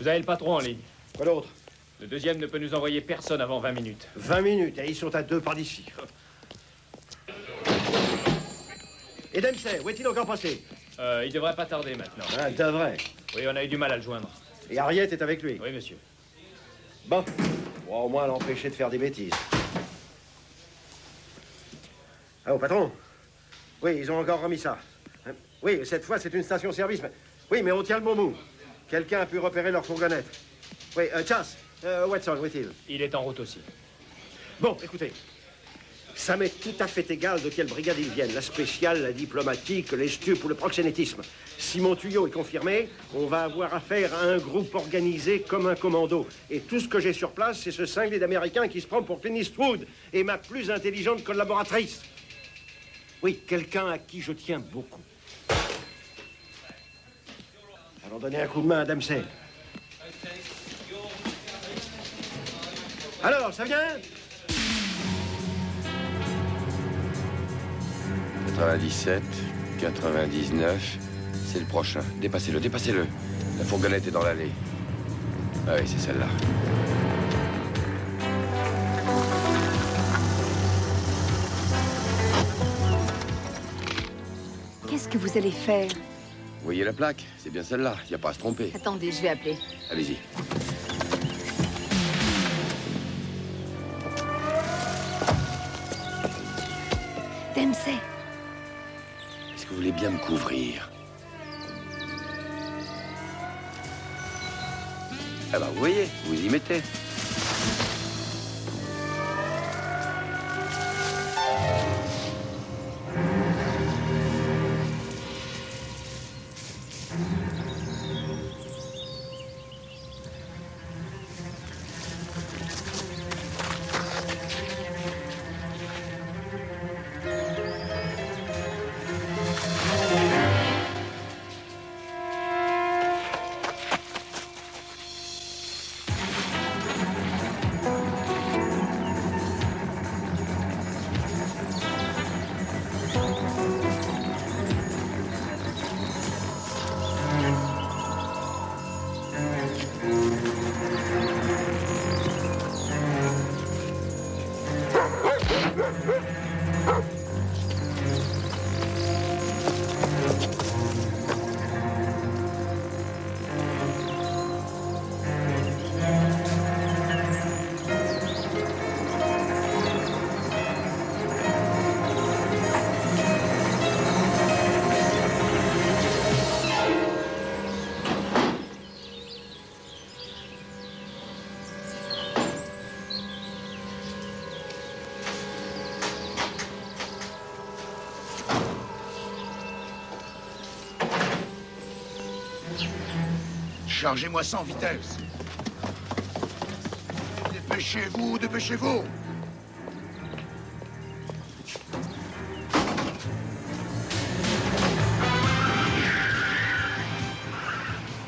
Vous avez le patron en ligne. Quoi d'autre? Le deuxième ne peut nous envoyer personne avant 20 minutes. 20 minutes, et ils sont à 2 par d'ici. Et Dempsey, où est-il encore passé? Il devrait pas tarder maintenant. Ah, il devrait. Oui, on a eu du mal à le joindre. Et Harriet est avec lui? Oui, monsieur. Bon, on va au moins l'empêcher de faire des bêtises. Ah, patron? Oui, ils ont encore remis ça. Oui, cette fois, c'est une station-service, mais... Oui, mais on tient le bon bout. Quelqu'un a pu repérer leur fourgonnette. Oui, Chas, Watson, où est-il? Il est en route aussi. Bon, écoutez. Ça m'est tout à fait égal de quelle brigade ils viennent. La spéciale, la diplomatique, les stupes ou le proxénétisme. Si mon tuyau est confirmé, on va avoir affaire à un groupe organisé comme un commando. Et tout ce que j'ai sur place, c'est ce cinglé d'Américain qui se prend pour Clint Eastwood et ma plus intelligente collaboratrice. Oui, quelqu'un à qui je tiens beaucoup. Allons donner un coup de main à Dempsey. Alors, ça vient? 97, 99, c'est le prochain. Dépassez-le, dépassez-le. La fourgonnette est dans l'allée. Ah oui, c'est celle-là. Qu'est-ce que vous allez faire? Vous voyez la plaque? C'est bien celle-là. Il n'y a pas à se tromper. Attendez, je vais appeler. Allez-y. Dempsey. Est-ce que vous voulez bien me couvrir? Ah bah, vous voyez, vous y mettez. Chargez-moi sans vitesse. Dépêchez-vous, dépêchez-vous.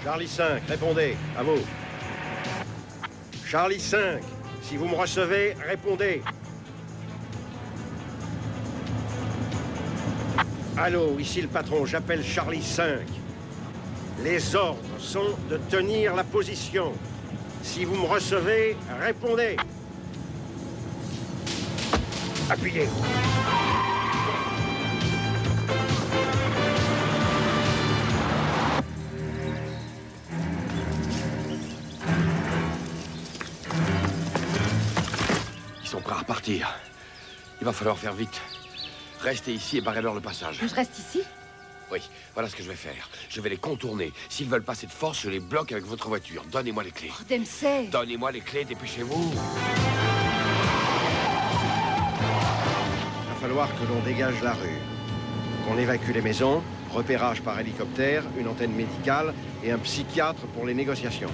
Charlie 5, répondez, à vous. Charlie 5, si vous me recevez, répondez. Allô, ici le patron, j'appelle Charlie 5. Les ordres sont de tenir la position. Si vous me recevez, répondez. Appuyez. Ils sont prêts à repartir. Il va falloir faire vite. Restez ici et barrez-leur le passage. Je reste ici? Oui, voilà ce que je vais faire. Je vais les contourner. S'ils veulent passer de force, je les bloque avec votre voiture. Donnez-moi les clés. Oh, Dempsey. Donnez-moi les clés, dépêchez-vous. Il va falloir que l'on dégage la rue, qu'on évacue les maisons, repérage par hélicoptère, une antenne médicale et un psychiatre pour les négociations.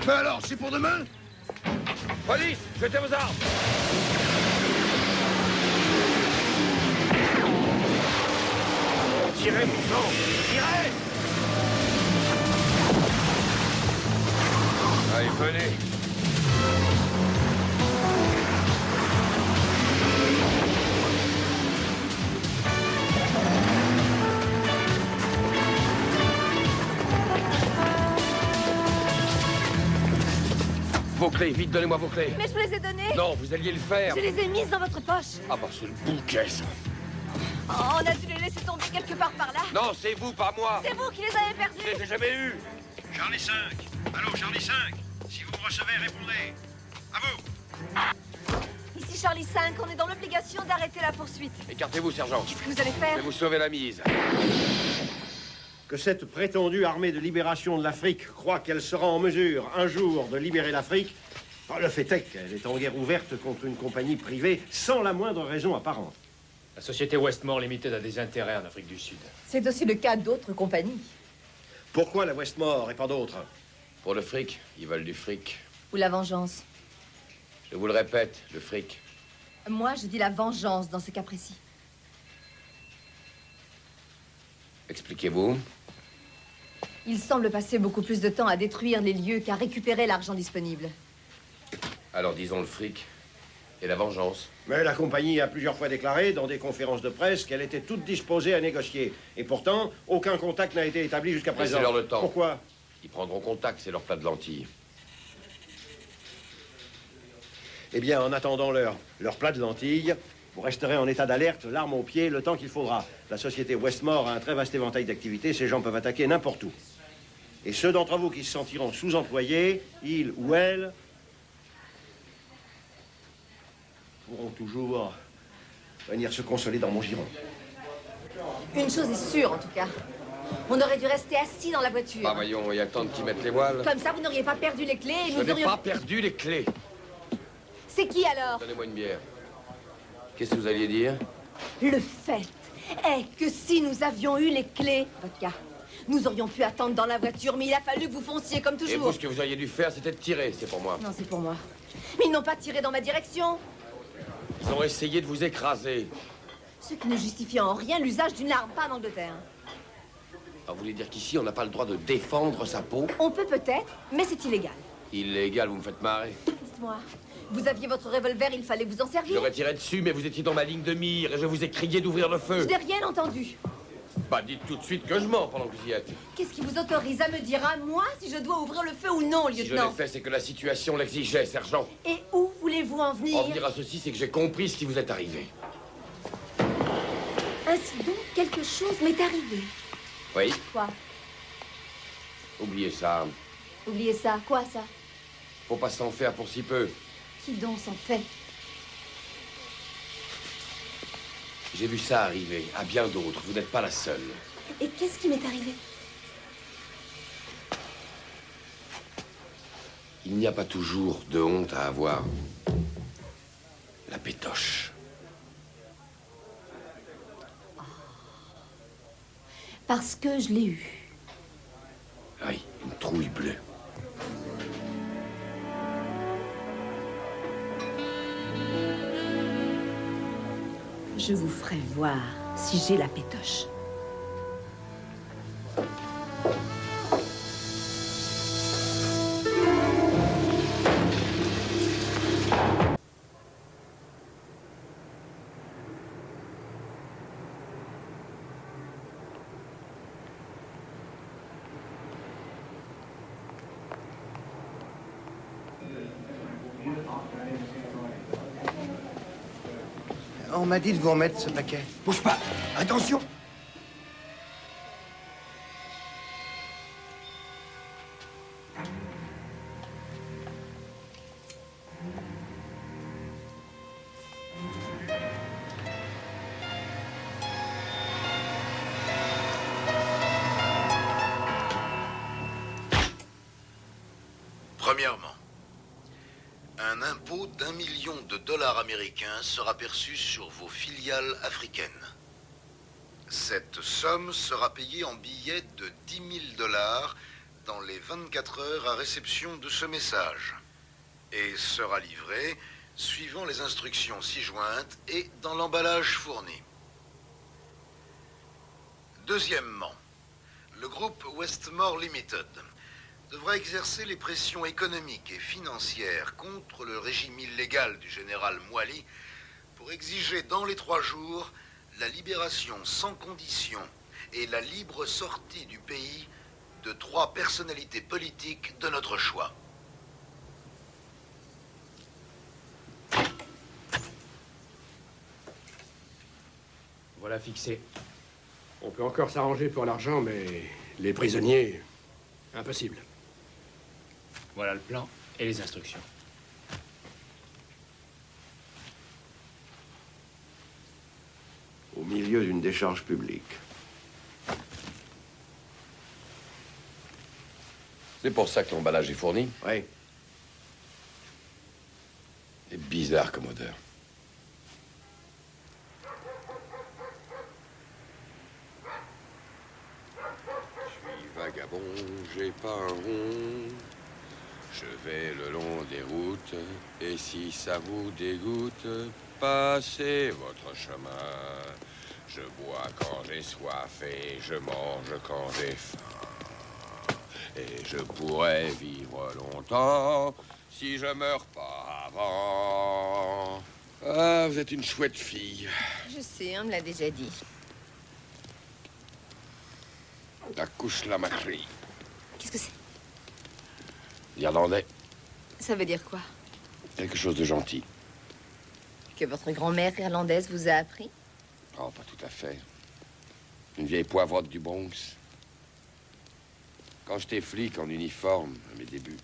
Mais alors, c'est pour demain? Police, jetez vos armes. Tirez, mon sang! Tirez! Allez, venez. Vos clés, vite, donnez-moi vos clés. Mais je vous les ai données. Non, vous alliez le faire. Je les ai mises dans votre poche. Ah bah c'est le bouquet, ça. Oh, on a dû les laisser tomber quelque part par là. Non, c'est vous, pas moi. C'est vous qui les avez Je perdus. les ai jamais eus. Charlie 5. Allô, Charlie 5. Si vous me recevez, répondez. À vous. Ici Charlie 5, on est dans l'obligation d'arrêter la poursuite. Écartez-vous, sergent. Qu'est-ce que vous allez Je faire? vais vous sauver la mise. Que cette prétendue armée de libération de l'Afrique croit qu'elle sera en mesure, un jour, de libérer l'Afrique, le fait est qu'elle est en guerre ouverte contre une compagnie privée sans la moindre raison apparente. La société Westmore Limited a des intérêts en Afrique du Sud. C'est aussi le cas d'autres compagnies. Pourquoi la Westmore et pas d'autres? Pour le fric, ils veulent du fric. Ou la vengeance. Je vous le répète, le fric. Moi, je dis la vengeance dans ce cas précis. Expliquez-vous. Il semble passer beaucoup plus de temps à détruire les lieux qu'à récupérer l'argent disponible. Alors disons le fric et la vengeance. Mais la compagnie a plusieurs fois déclaré dans des conférences de presse qu'elle était toute disposée à négocier. Et pourtant, aucun contact n'a été établi jusqu'à présent. Laissez-leur le temps. Pourquoi? Ils prendront contact, c'est leur plat de lentilles. Eh bien, en attendant leur plat de lentilles, vous resterez en état d'alerte, l'arme au pied, le temps qu'il faudra. La société Westmore a un très vaste éventail d'activités. Ces gens peuvent attaquer n'importe où. Et ceux d'entre vous qui se sentiront sous-employés, ils ou elles, pourront toujours venir se consoler dans mon giron. Une chose est sûre, en tout cas. On aurait dû rester assis dans la voiture. Bah voyons, il y a le temps de qui mettre les voiles. Comme ça, vous n'auriez pas perdu les clés et Je nous n'ai aurions... pas perdu les clés. C'est qui, alors? Donnez-moi une bière. Qu'est-ce que vous alliez dire? Le fait est que si nous avions eu les clés, vodka, nous aurions pu attendre dans la voiture, mais il a fallu que vous fonciez comme Et toujours. vous, ce que vous auriez dû faire, c'était de tirer, c'est pour moi. Non, c'est pour moi. Mais ils n'ont pas tiré dans ma direction. Ils ont essayé de vous écraser. Ce qui ne justifie en rien l'usage d'une arme, pas en Angleterre. Alors, vous voulez dire qu'ici, on n'a pas le droit de défendre sa peau? On peut peut-être, mais c'est illégal. Illégal, vous me faites marrer. Dites-moi, vous aviez votre revolver, il fallait vous en servir. J'aurais tiré dessus, mais vous étiez dans ma ligne de mire et je vous ai crié d'ouvrir le feu. Je n'ai rien entendu. Bah, dites tout de suite que je mens pendant que vous y êtes. Qu'est-ce qui vous autorise à me dire à moi si je dois ouvrir le feu ou non, Si je lieutenant? l'ai fait, c'est que la situation l'exigeait, sergent. Et où voulez-vous en venir? En venir à ceci, c'est que j'ai compris ce qui vous est arrivé. Ainsi donc, quelque chose m'est arrivé. Oui, Quoi? oubliez ça. Oubliez ça. Quoi, ça? Faut pas s'en faire pour si peu. Qui donc s'en fait? J'ai vu ça arriver à bien d'autres. Vous n'êtes pas la seule. Et qu'est-ce qui m'est arrivé? Il n'y a pas toujours de honte à avoir. La pétoche. Parce que je l'ai eu. Oui, une trouille bleue. Je vous ferai voir si j'ai la pétoche. On m'a dit de vous remettre ce paquet. Bouge pas. Attention. Premièrement, un impôt d'1 million de dollars américains sera perçu sur vos filiales africaines. Cette somme sera payée en billets de 10 000 dollars dans les 24 heures à réception de ce message et sera livrée suivant les instructions ci-jointes et dans l'emballage fourni. Deuxièmement, le groupe Westmore Limited devra exercer les pressions économiques et financières contre le régime illégal du général Mwali pour exiger dans les 3 jours la libération sans condition et la libre sortie du pays de 3 personnalités politiques de notre choix. Voilà fixé. On peut encore s'arranger pour l'argent, mais les prisonniers, impossible. Voilà le plan et les instructions. Au milieu d'une décharge publique. C'est pour ça que l'emballage est fourni? Oui. C'est bizarre comme odeur. Je suis vagabond, j'ai pas un rond. Je vais le long des routes, et si ça vous dégoûte, passez votre chemin. Je bois quand j'ai soif et je mange quand j'ai faim. Et je pourrais vivre longtemps si je meurs pas avant. Ah, vous êtes une chouette fille. Je sais, on me l'a déjà dit. La couche la macrie. Qu'est-ce que c'est? L'Irlandais, Ça veut dire quoi? quelque chose de gentil. Que votre grand-mère irlandaise vous a appris? Oh, pas tout à fait. Une vieille poivrotte du Bronx. Quand j'étais flic en uniforme, à mes débuts,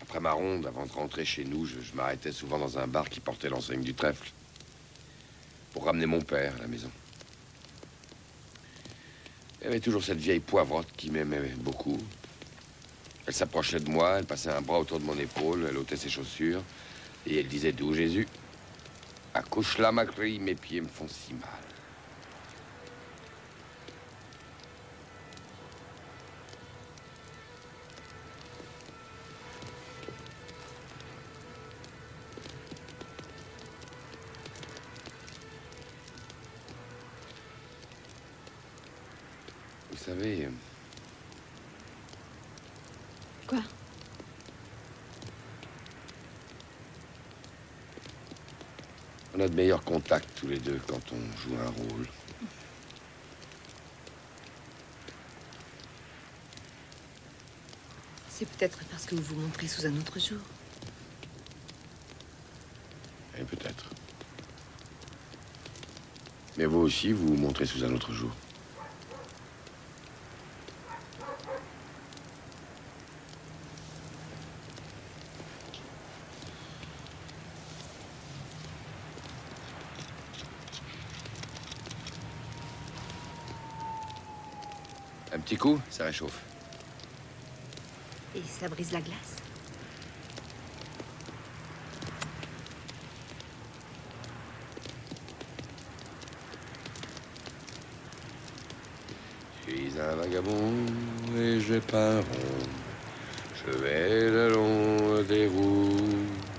après ma ronde, avant de rentrer chez nous, je m'arrêtais souvent dans un bar qui portait l'enseigne du trèfle pour ramener mon père à la maison. Il y avait toujours cette vieille poivrotte qui m'aimait beaucoup. Elle s'approchait de moi, elle passait un bras autour de mon épaule, elle ôtait ses chaussures et elle disait doux Jésus, accouche la macrie, mes pieds me font si mal. Vous savez... Quoi? On a de meilleurs contacts tous les deux quand on joue un rôle. C'est peut-être parce que vous vous montrez sous un autre jour. Et peut-être. Mais vous aussi, vous vous montrez sous un autre jour. Un petit coup, ça réchauffe. Et ça brise la glace. Je suis un vagabond et j'ai pas un rond. Je vais le long des routes.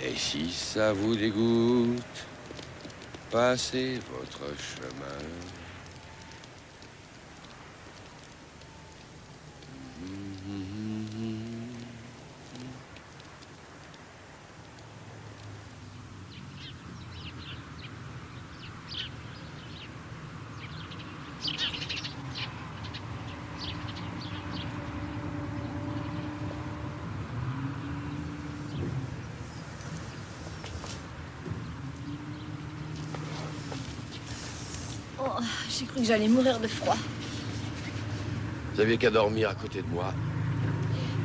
Et si ça vous dégoûte, passez votre chemin. Oh, j'ai cru que j'allais mourir de froid. Vous aviez qu'à dormir à côté de moi.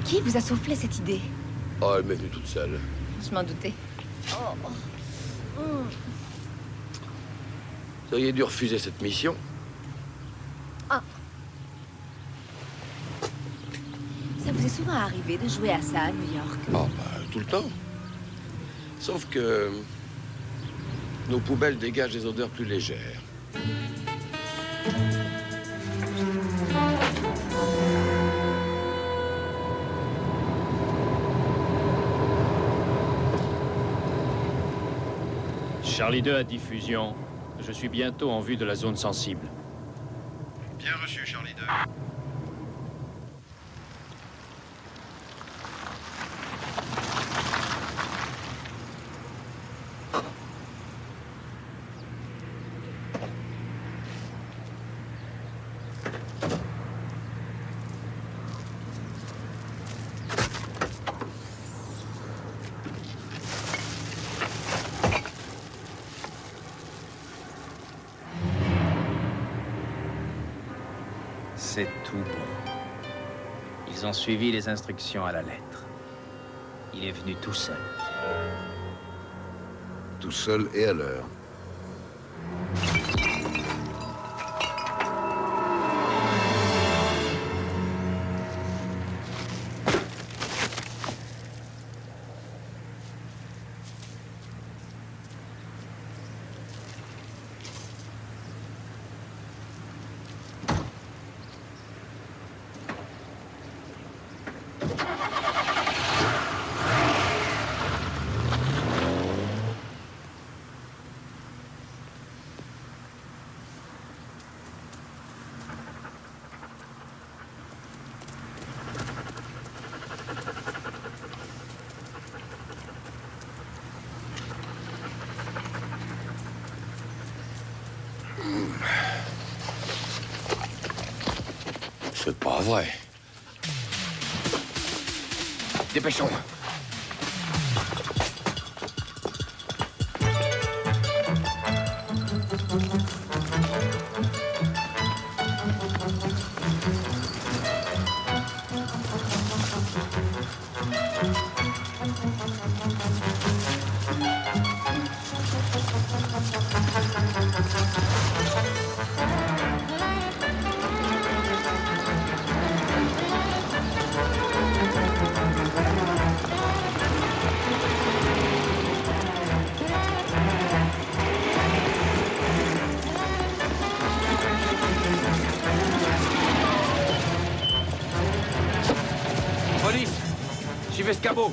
Qui vous a soufflé cette idée? Oh, elle m'est venue toute seule. Je m'en doutais. Oh. Vous auriez dû refuser cette mission. Ah. Ça vous est souvent arrivé de jouer à ça à New York? Oh, bah, tout le temps. Sauf que nos poubelles dégagent des odeurs plus légères. Charlie 2 à diffusion. Je suis bientôt en vue de la zone sensible. Bien reçu, Charlie 2. C'est tout bon. Ils ont suivi les instructions à la lettre. Il est venu tout seul. Tout seul et à l'heure. C'est pas vrai. Dépêchons. Police! Suivez ce cabot!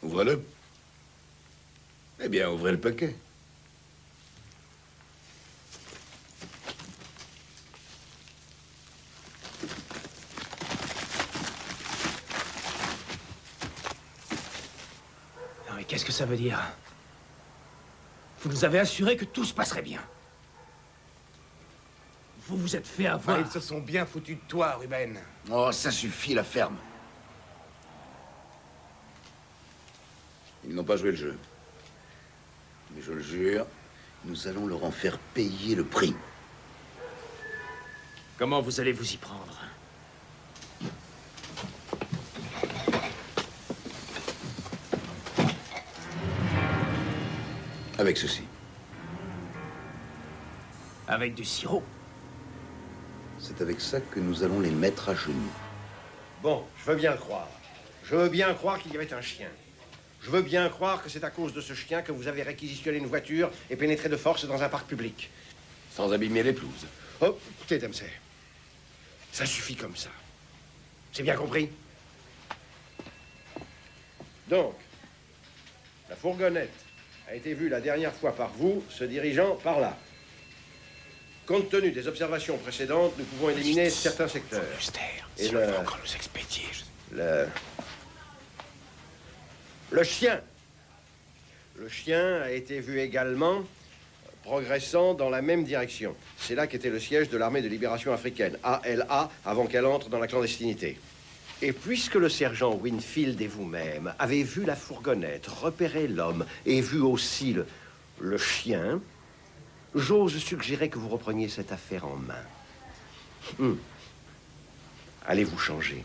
Ouvre-le. Eh bien, ouvrez le paquet. Non, mais qu'est-ce que ça veut dire? Vous nous avez assuré que tout se passerait bien. Vous vous êtes fait avoir. Ils se sont bien foutus de toi, Ruben. Oh, ça suffit, la ferme. Ils n'ont pas joué le jeu. Mais je le jure, nous allons leur en faire payer le prix. Comment vous allez vous y prendre? Avec ceci. Avec du sirop? C'est avec ça que nous allons les mettre à genoux. Bon, je veux bien le croire. Je veux bien croire qu'il y avait un chien. Je veux bien croire que c'est à cause de ce chien que vous avez réquisitionné une voiture et pénétré de force dans un parc public. Sans abîmer les pelouses. Oh, écoutez, Dempsey. Ça suffit comme ça. C'est bien compris? Donc, la fourgonnette a été vue la dernière fois par vous, se dirigeant par là. Compte tenu des observations précédentes, nous pouvons éliminer certains secteurs. Et le... encore nous expédier. Le chien. Le chien a été vu également progressant dans la même direction. C'est là qu'était le siège de l'armée de libération africaine, ALA, avant qu'elle entre dans la clandestinité. Et puisque le sergent Winfield et vous-même avez vu la fourgonnette, repéré l'homme et vu aussi le chien, j'ose suggérer que vous repreniez cette affaire en main. Allez vous changer.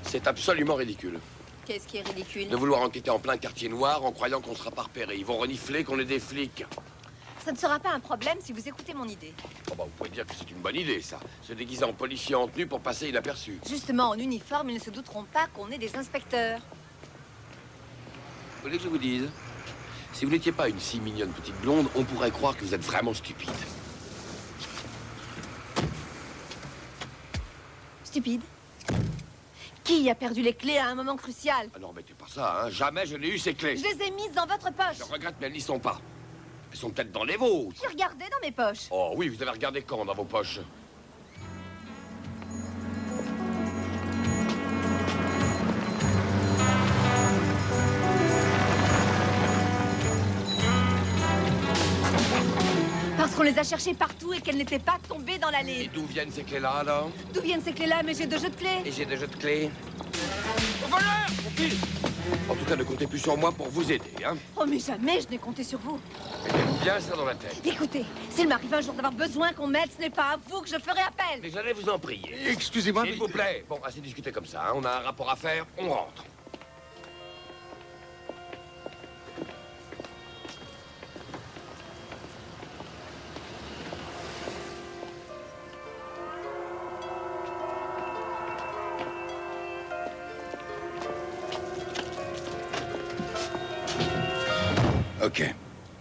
C'est absolument ridicule. Qu'est-ce qui est ridicule? De vouloir enquêter en plein quartier noir en croyant qu'on ne sera pas repéré. Ils vont renifler qu'on est des flics. Ça ne sera pas un problème si vous écoutez mon idée. Oh bah, vous pouvez dire que c'est une bonne idée, ça. Se déguiser en policier en tenue pour passer inaperçu. Justement, en uniforme, ils ne se douteront pas qu'on est des inspecteurs. Vous voulez que je vous dise? Si vous n'étiez pas une si mignonne petite blonde, on pourrait croire que vous êtes vraiment stupide. Stupide? Qui a perdu les clés à un moment crucial? Ah non, mettez pas ça, hein. Jamais je n'ai eu ces clés. Je les ai mises dans votre poche. Je regrette, mais elles n'y sont pas. Elles sont peut-être dans les vôtres. J'ai regardé dans mes poches. Oh oui, vous avez regardé quand dans vos poches? Parce qu'on les a cherchées partout et qu'elles n'étaient pas tombées dans l'allée. Et d'où viennent ces clés-là, alors? D'où viennent ces clés-là? Mais j'ai 2 jeux de clés. Et j'ai 2 jeux de clés. Voleur! Mon fils! En tout cas, ne comptez plus sur moi pour vous aider, hein? Oh, mais jamais je n'ai compté sur vous. Mettez-vous bien ça dans la tête. Écoutez, s'il m'arrive un jour d'avoir besoin qu'on m'aide, ce n'est pas à vous que je ferai appel. Mais j'allais vous en prier. Excusez-moi, S'il vous plaît. Bon, assez discuté comme ça, hein. On a un rapport à faire, on rentre.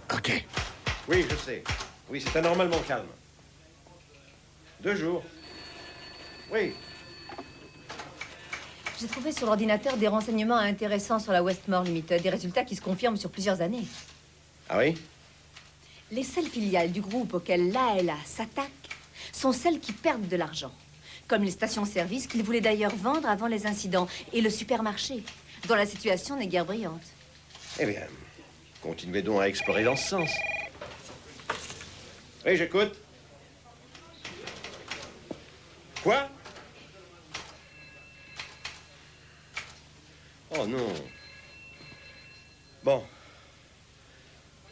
Ok. Oui, je sais. Oui, c'est anormalement calme. 2 jours. Oui. J'ai trouvé sur l'ordinateur des renseignements intéressants sur la Westmore Limited, des résultats qui se confirment sur plusieurs années. Ah oui? Les seules filiales du groupe auxquelles l'ALA s'attaque sont celles qui perdent de l'argent, comme les stations-service qu'ils voulaient d'ailleurs vendre avant les incidents, et le supermarché, dont la situation n'est guère brillante. Eh bien, continuez donc à explorer dans ce sens. Oui, j'écoute. Quoi? Oh non. Bon.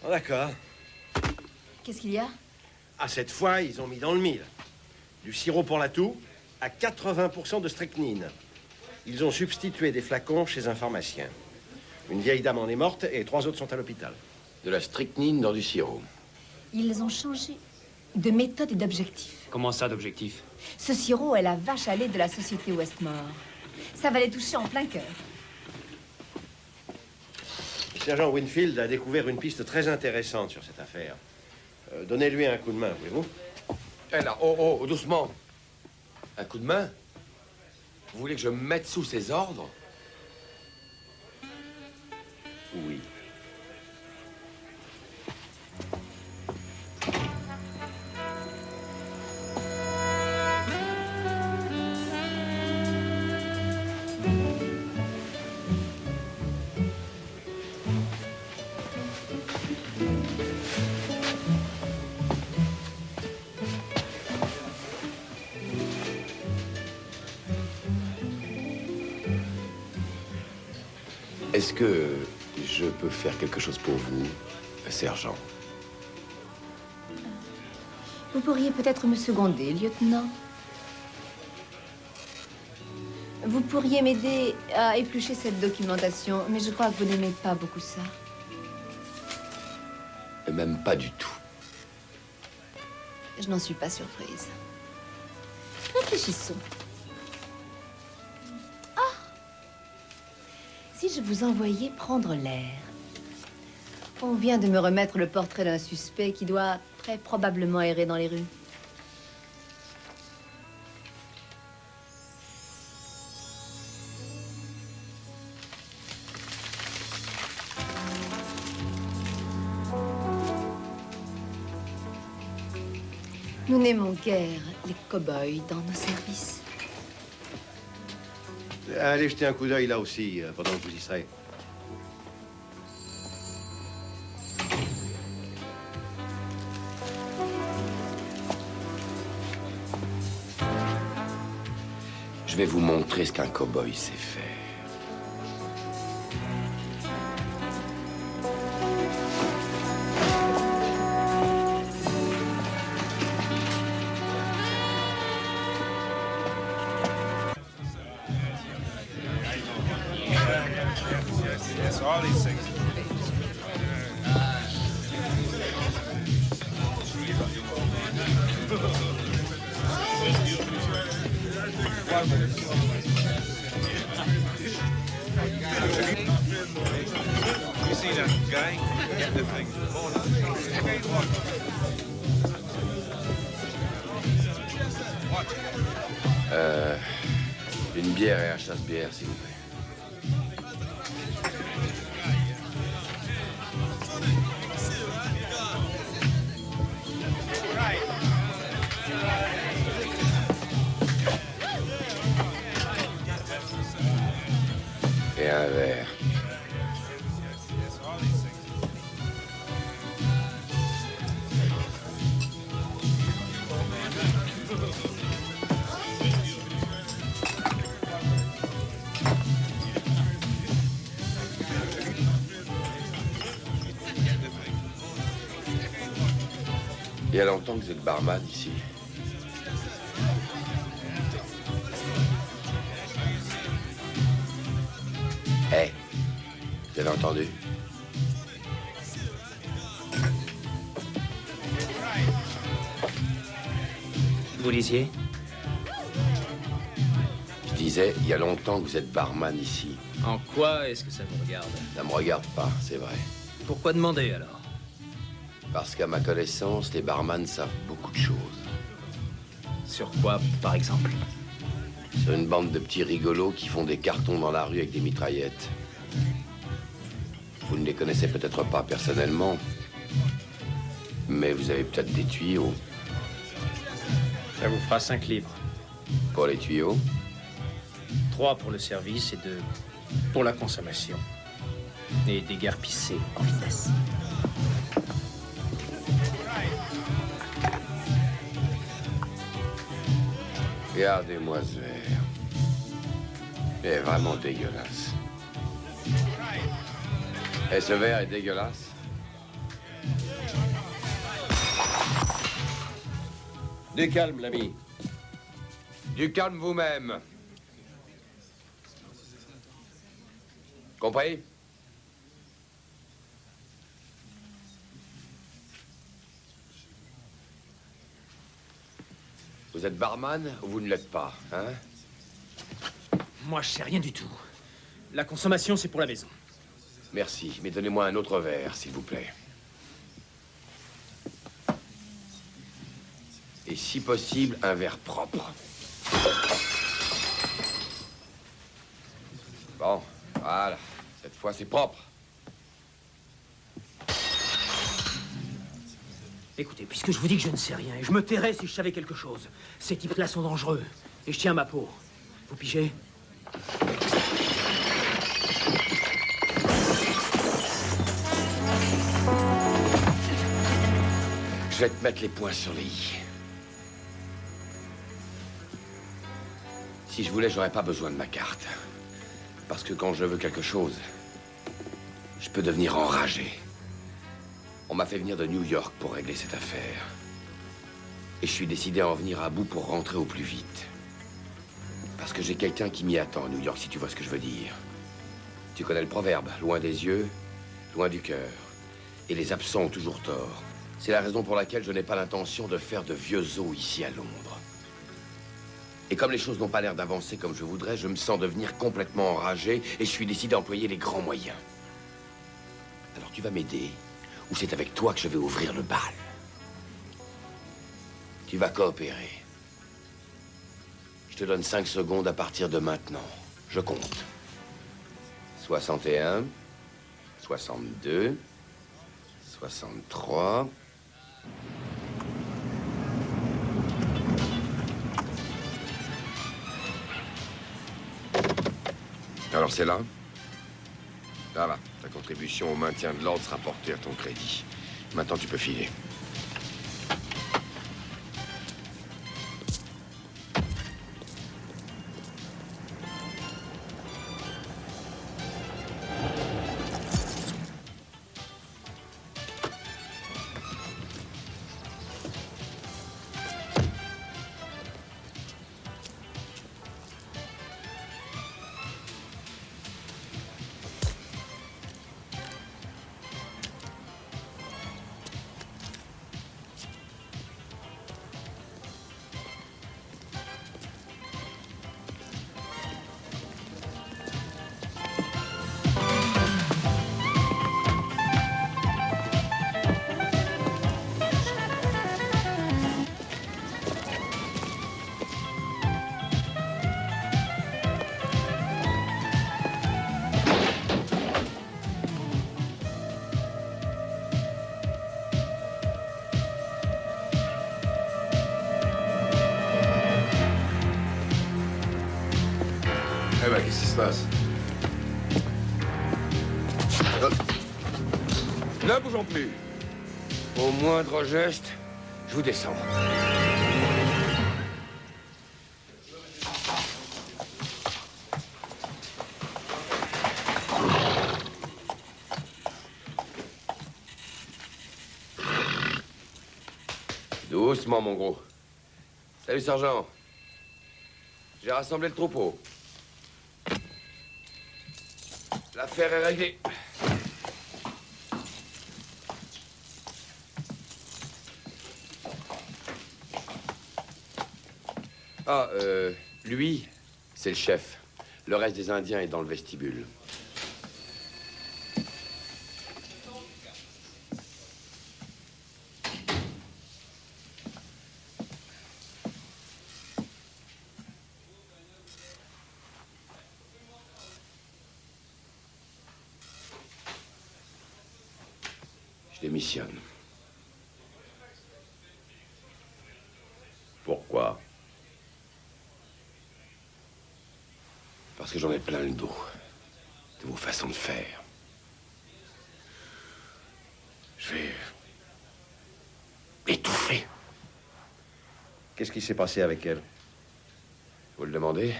Oh, d'accord. Qu'est-ce qu'il y a? Ah, cette fois, ils ont mis dans le mille. Du sirop pour la toux à 80% de strychnine. Ils ont substitué des flacons chez un pharmacien. Une vieille dame en est morte et 3 autres sont à l'hôpital. De la strychnine dans du sirop. Ils ont changé de méthode et d'objectif. Comment ça, d'objectif? Ce sirop est la vache à lait de la société Westmore. Ça va les toucher en plein cœur. Le sergent Winfield a découvert une piste très intéressante sur cette affaire. Donnez-lui un coup de main, voulez-vous? Eh là, oh, doucement. Un coup de main? Vous voulez que je me mette sous ses ordres? Oui. Est-ce que je peux faire quelque chose pour vous, sergent? Vous pourriez peut-être me seconder, lieutenant. Vous pourriez m'aider à éplucher cette documentation, mais je crois que vous n'aimez pas beaucoup ça. Même pas du tout. Je n'en suis pas surprise. Réfléchissons. Si je vous envoyais prendre l'air. On vient de me remettre le portrait d'un suspect qui doit très probablement errer dans les rues. Nous n'aimons guère les cow-boys dans nos services. Allez jeter un coup d'œil là aussi, pendant que vous y serez. Je vais vous montrer ce qu'un cow-boy sait faire. Une bière et un chasse-bière, s'il vous plaît. Et un verre. Il y a longtemps que vous êtes barman ici. Hé, vous avez entendu? Vous disiez? Je disais, il y a longtemps que vous êtes barman ici. En quoi est-ce que ça vous regarde? Ça me regarde pas, c'est vrai. Pourquoi demander alors? Parce qu'à ma connaissance, les barman savent beaucoup de choses. Sur quoi, par exemple? Sur une bande de petits rigolos qui font des cartons dans la rue avec des mitraillettes. Vous ne les connaissez peut-être pas personnellement, mais vous avez peut-être des tuyaux. Ça vous fera 5 livres. Pour les tuyaux? 3 pour le service et 2 pour la consommation. Et des guerres pissées en vitesse. Regardez-moi ce verre. Il est vraiment dégueulasse. Et ce verre est dégueulasse? Du calme, l'ami. Du calme vous-même. Compris? Vous êtes barman ou vous ne l'êtes pas, hein? Moi, je sais rien du tout. La consommation, c'est pour la maison. Merci, mais donnez-moi un autre verre, s'il vous plaît. Et si possible, un verre propre. Bon, voilà. Cette fois, c'est propre. Écoutez, puisque je vous dis que je ne sais rien, et je me tairais si je savais quelque chose. Ces types-là sont dangereux, et je tiens ma peau. Vous pigez? Je vais te mettre les points sur les i. Si je voulais, j'aurais pas besoin de ma carte. Parce que quand je veux quelque chose, je peux devenir enragé. On m'a fait venir de New York pour régler cette affaire. Et je suis décidé à en venir à bout pour rentrer au plus vite. Parce que j'ai quelqu'un qui m'y attend à New York, si tu vois ce que je veux dire. Tu connais le proverbe, loin des yeux, loin du cœur. Et les absents ont toujours tort. C'est la raison pour laquelle je n'ai pas l'intention de faire de vieux os ici à Londres. Et comme les choses n'ont pas l'air d'avancer comme je voudrais, je me sens devenir complètement enragé et je suis décidé à employer les grands moyens. Alors tu vas m'aider, ou c'est avec toi que je vais ouvrir le bal. Tu vas coopérer. Je te donne 5 secondes à partir de maintenant. Je compte. 61, 62, 63... Alors c'est là? Ça va. Ta contribution au maintien de l'ordre sera portée à ton crédit. Maintenant, tu peux filer. Eh ben, qu'est-ce qui se passe? Ne bougeons plus. Au moindre geste, je vous descends. Doucement, mon gros. Salut, sergent. J'ai rassemblé le troupeau. L'affaire est réglée. Ah, lui, c'est le chef. Le reste des Indiens est dans le vestibule. Je démissionne. Pourquoi? Parce que j'en ai plein le dos de vos façons de faire. Je vais étouffer. Qu'est-ce qui s'est passé avec elle? Vous le demandez?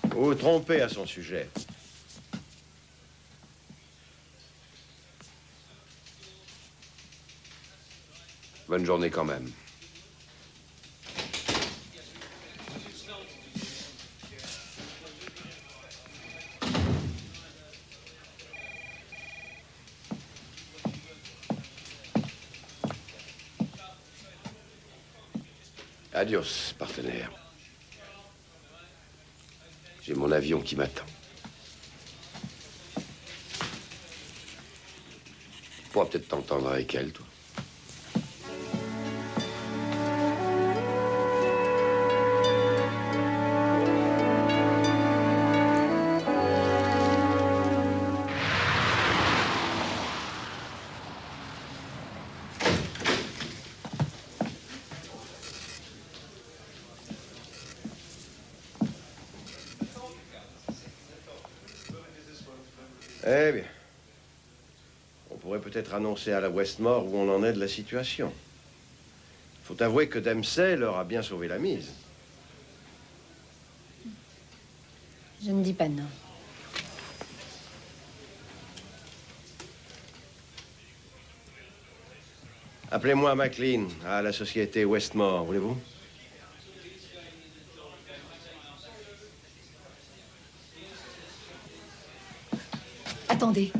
Vous vous trompez à son sujet. Bonne journée quand même. Adios, partenaire. J'ai mon avion qui m'attend. Tu pourras peut-être t'entendre avec elle, toi. Eh bien, on pourrait peut-être annoncer à la Westmore où on en est de la situation. Faut avouer que Dempsey leur a bien sauvé la mise. Je ne dis pas non. Appelez-moi McLean à la société Westmore, voulez-vous? Attendez.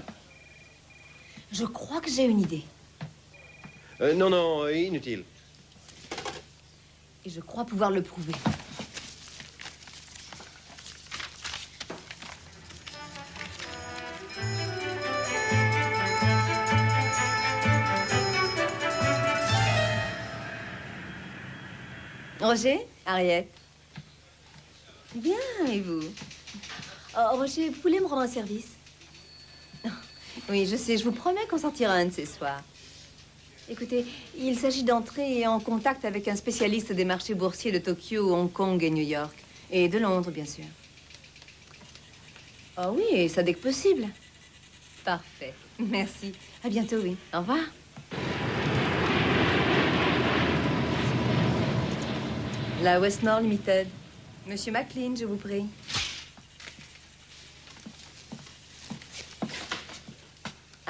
Je crois que j'ai une idée. Non, inutile. Et je crois pouvoir le prouver. Roger, Harriet. Bien, et vous? Oh, Roger, vous voulez me rendre un service? Oui, je sais, je vous promets qu'on sortira un de ces soirs. Écoutez, il s'agit d'entrer en contact avec un spécialiste des marchés boursiers de Tokyo, Hong Kong et New York. Et de Londres, bien sûr. Oh oui, et ça dès que possible. Parfait. Merci. À bientôt, oui. Au revoir. La Westmore Limited. Monsieur McLean, je vous prie.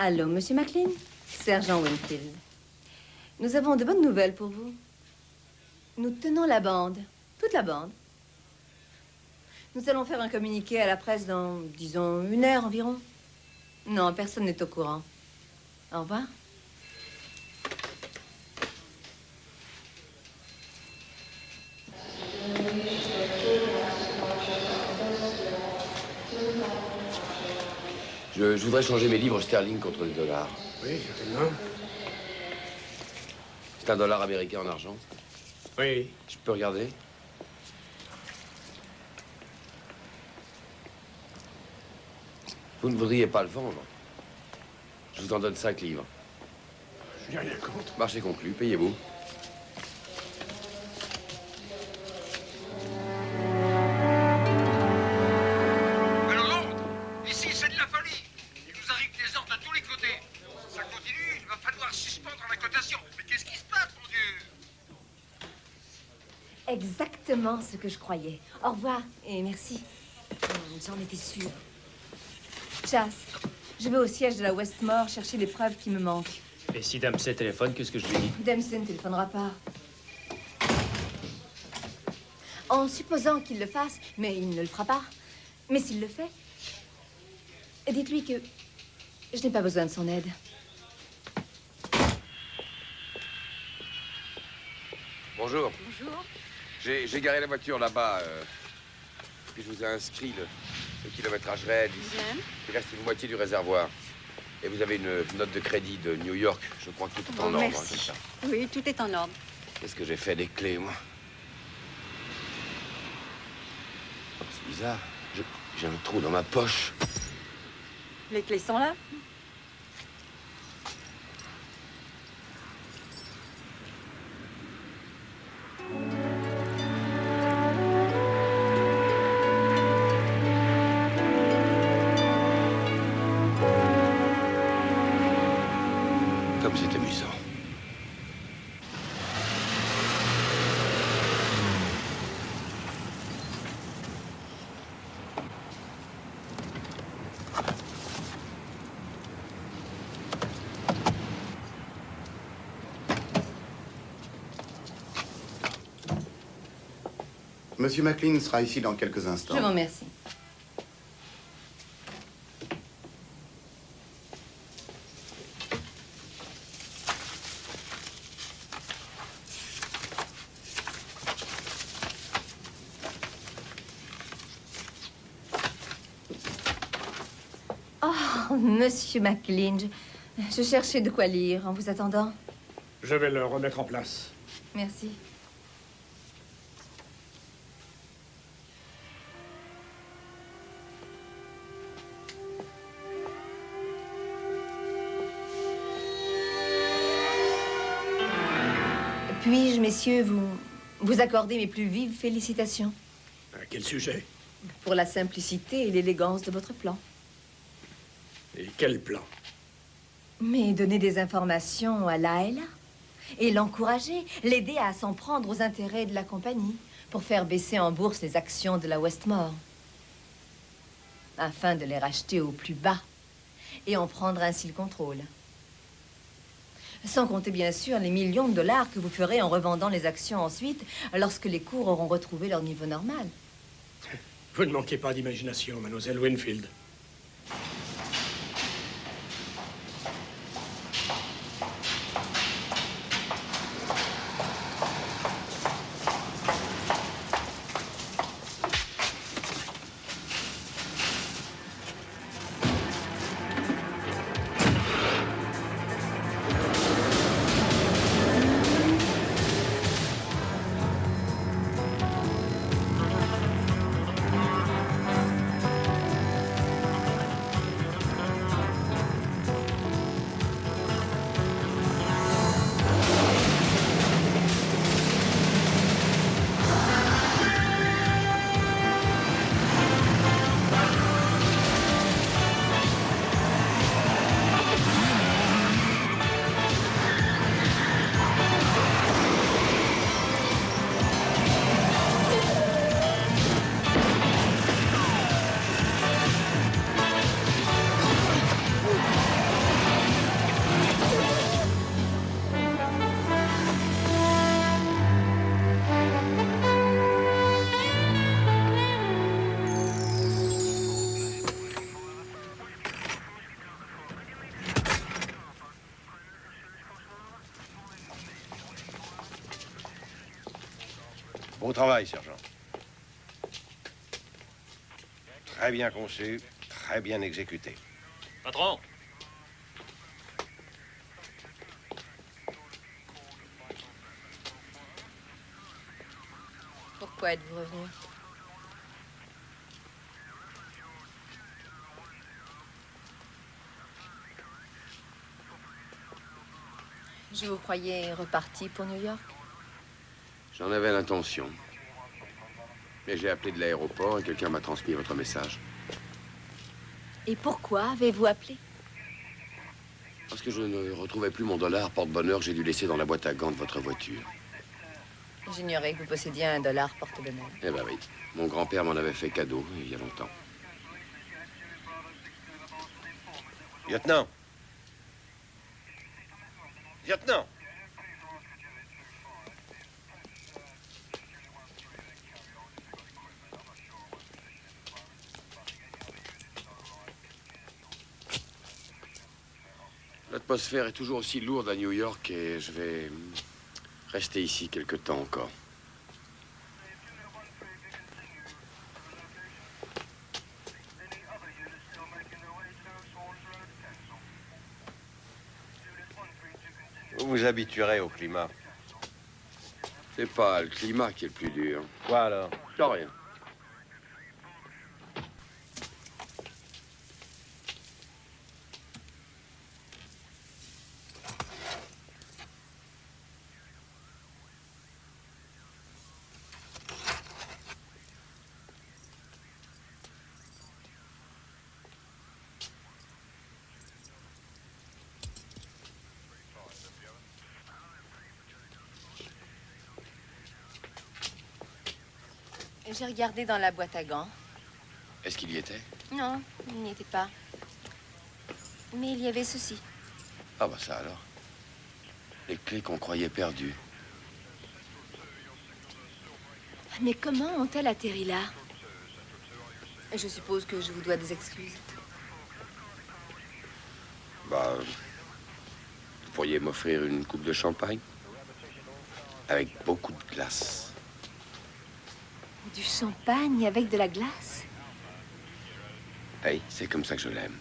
Allô, Monsieur McLean? Sergent Winfield. Nous avons de bonnes nouvelles pour vous. Nous tenons la bande. Toute la bande. Nous allons faire un communiqué à la presse dans, disons, 1 heure environ. Non, personne n'est au courant. Au revoir. Je voudrais changer mes livres sterling contre des dollars. Oui, certainement. C'est un dollar américain en argent. Oui. Je peux regarder? Vous ne voudriez pas le vendre? Je vous en donne 5 livres. Je n'ai rien contre. Marché conclu, payez-vous. exactement ce que je croyais. Au revoir et merci. J'en étais sûre. Chas, je vais au siège de la Westmore chercher les preuves qui me manquent. Et si Dempsey téléphone, qu'est-ce que je lui dis? Dempsey ne téléphonera pas. En supposant qu'il le fasse, mais il ne le fera pas. Mais s'il le fait, dites-lui que je n'ai pas besoin de son aide. Bonjour. Bonjour. J'ai garé la voiture là-bas. Puis je vous ai inscrit le kilométrage réel ici. Bien. Il reste une moitié du réservoir. Et vous avez une note de crédit de New York. Je crois que tout est en ordre. Merci. Hein, c'est ça. Oui, tout est en ordre. Qu'est-ce que j'ai fait des clés, moi? C'est bizarre. J'ai un trou dans ma poche. Les clés sont là. Comme c'est amusant. Monsieur McLean sera ici dans quelques instants. Je vous remercie. Oh, Monsieur McLean, je cherchais de quoi lire en vous attendant. Je vais le remettre en place. Merci. Puis-je, messieurs, vous accorder mes plus vives félicitations À quel sujet? pour la simplicité et l'élégance de votre plan. Et quel plan? Mais donner des informations à Laëla et l'encourager, l'aider à s'en prendre aux intérêts de la compagnie pour faire baisser en bourse les actions de la Westmore, afin de les racheter au plus bas et en prendre ainsi le contrôle. Sans compter, bien sûr, les millions de dollars que vous ferez en revendant les actions ensuite, lorsque les cours auront retrouvé leur niveau normal. Vous ne manquez pas d'imagination, mademoiselle Winfield. Bon travail, sergent. Très bien conçu, très bien exécuté. Patron! Pourquoi êtes-vous revenu? Je vous croyais reparti pour New York? J'en avais l'intention. Mais j'ai appelé de l'aéroport et quelqu'un m'a transmis votre message. Et pourquoi avez-vous appelé? Parce que je ne retrouvais plus mon dollar porte-bonheur que j'ai dû laisser dans la boîte à gants de votre voiture. J'ignorais que vous possédiez un dollar porte-bonheur. Eh ben oui. Mon grand-père m'en avait fait cadeau il y a longtemps. Lieutenant. Lieutenant. L'atmosphère est toujours aussi lourde à New York et je vais rester ici quelque temps encore. Vous vous habituerez au climat. C'est pas le climat qui est le plus dur. Quoi alors? Non, rien. J'ai regardé dans la boîte à gants. Est-ce qu'il y était? Non, il n'y était pas. Mais il y avait ceci. Ah bah ça alors. Les clés qu'on croyait perdues. Mais comment ont-elles atterri là? Je suppose que je vous dois des excuses. Bah, vous pourriez m'offrir une coupe de champagne? Avec beaucoup de glace. Du champagne avec de la glace? Oui, c'est comme ça que je l'aime.